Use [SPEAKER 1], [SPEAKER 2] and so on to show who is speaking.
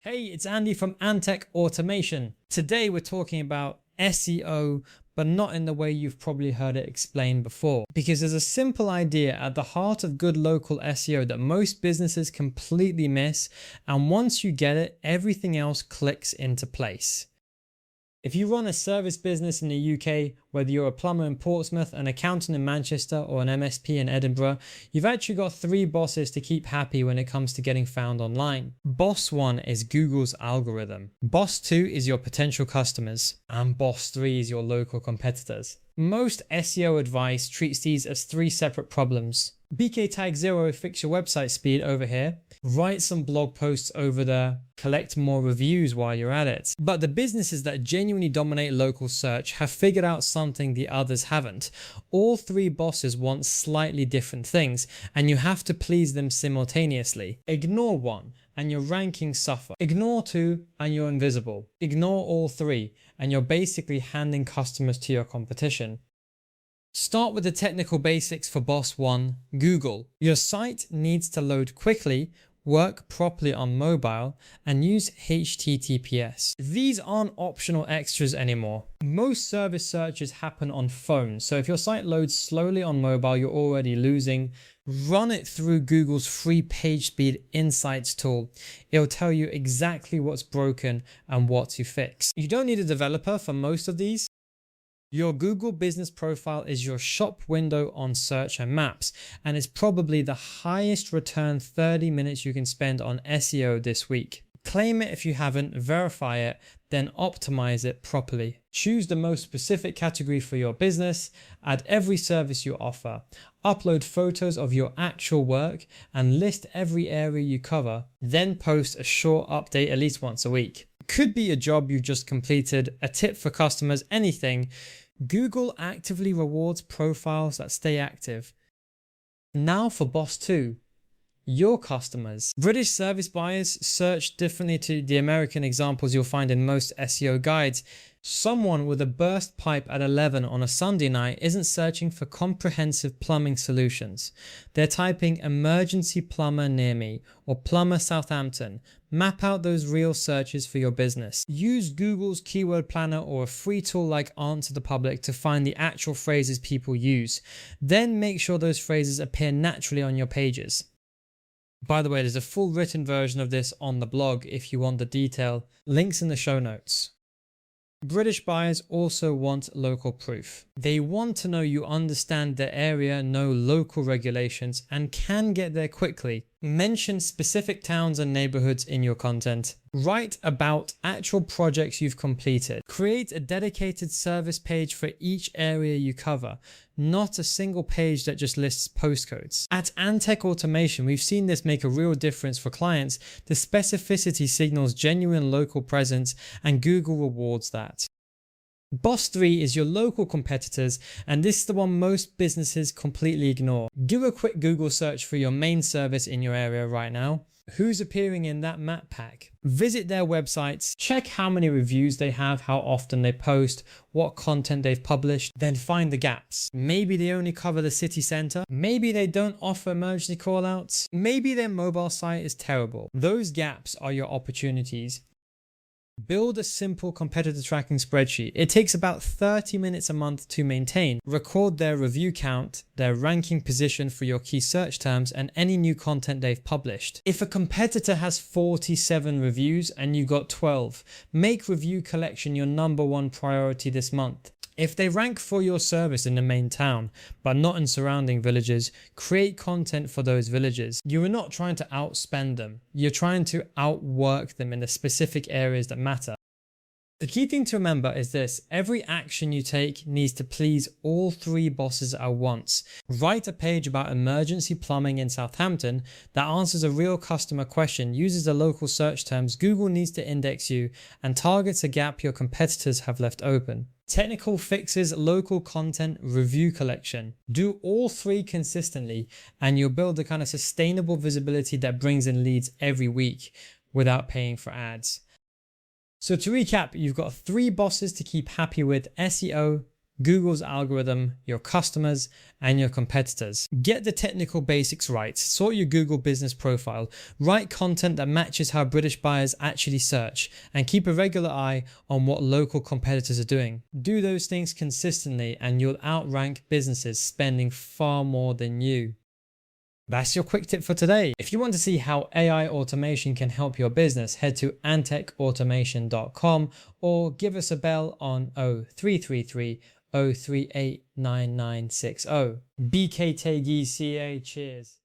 [SPEAKER 1] Hey, it's Andy from Antek Automation. Today we're talking about SEO, but not in the way you've probably heard it explained before. Because there's a simple idea at the heart of good local SEO that most businesses completely miss, and once you get it, everything else clicks into place. If you run a service business in the UK, whether you're a plumber in Portsmouth, an accountant in Manchester, or an MSP in Edinburgh, you've actually got three bosses to keep happy when it comes to getting found online. Boss 1 is Google's algorithm. Boss 2 is your potential customers. And Boss 3 is your local competitors. Most SEO advice treats these as three separate problems. BK Tag 0 fix your website speed over here, write some blog posts over there, collect more reviews while you're at it. But the businesses that genuinely dominate local search have figured out something the others haven't. All three bosses want slightly different things, and you have to please them simultaneously. Ignore one and your rankings suffer. Ignore two and you're invisible. Ignore all three and you're basically handing customers to your competition. Start with the technical basics for Boss 1, Google. Your site needs to load quickly, work properly on mobile, and use HTTPS. These aren't optional extras anymore. Most service searches happen on phones, so if your site loads slowly on mobile, you're already losing. Run it through Google's free PageSpeed Insights tool. It'll tell you exactly what's broken and what to fix. You don't need a developer for most of these. Your Google business profile is your shop window on search and maps, and it's probably the highest return 30 minutes you can spend on SEO this week. Claim it if you haven't, verify it, then optimize it properly. Choose the most specific category for your business, add every service you offer, upload photos of your actual work, and list every area you cover, then post a short update at least once a week. Could be a job you just completed, a tip for customers, anything. Google actively rewards profiles that stay active. Now for Boss 2, your customers. British service buyers search differently to the American examples you'll find in most SEO guides. Someone with a burst pipe at 11 on a Sunday night isn't searching for comprehensive plumbing solutions. They're typing emergency plumber near me or plumber Southampton. Map out those real searches for your business. Use Google's keyword planner or a free tool like Answer the Public to find the actual phrases people use. Then make sure those phrases appear naturally on your pages. By the way, there's a full written version of this on the blog if you want the detail. Links in the show notes. British buyers also want local proof. They want to know you understand their area, know local regulations, and can get there quickly. Mention specific towns and neighborhoods in your content. Write about actual projects you've completed. Create a dedicated service page for each area you cover, not a single page that just lists postcodes. At Antek Automation, we've seen this make a real difference for clients. The specificity signals genuine local presence, and Google rewards that. Boss 3 is your local competitors, and this is the one most businesses completely ignore. Do a quick Google search for your main service in your area right now. Who's appearing in that map pack? Visit their websites, check how many reviews they have, how often they post, what content they've published, then find the gaps. Maybe they only cover the city centre, maybe they don't offer emergency callouts, maybe their mobile site is terrible. Those gaps are your opportunities. Build a simple competitor tracking spreadsheet. It takes about 30 minutes a month to maintain. Record their review count, their ranking position for your key search terms, and any new content they've published. If a competitor has 47 reviews and you got 12, make review collection your #1 priority this month. If they rank for your service in the main town, but not in surrounding villages, create content for those villages. You are not trying to outspend them. You're trying to outwork them in the specific areas that matter. The key thing to remember is this: every action you take needs to please all three bosses at once. Write a page about emergency plumbing in Southampton that answers a real customer question, uses the local search terms Google needs to index you, and targets a gap your competitors have left open. Technical fixes, local content, review collection. Do all three consistently and you'll build the kind of sustainable visibility that brings in leads every week without paying for ads. So to recap, you've got three bosses to keep happy with: SEO, Google's algorithm, your customers, and your competitors. Get the technical basics right, sort your Google business profile, write content that matches how British buyers actually search, and keep a regular eye on what local competitors are doing. Do those things consistently and you'll outrank businesses spending far more than you. That's your quick tip for today. If you want to see how AI automation can help your business, head to antekautomation.com or give us a bell on 0333 038 9960. BK Tegi CA, cheers.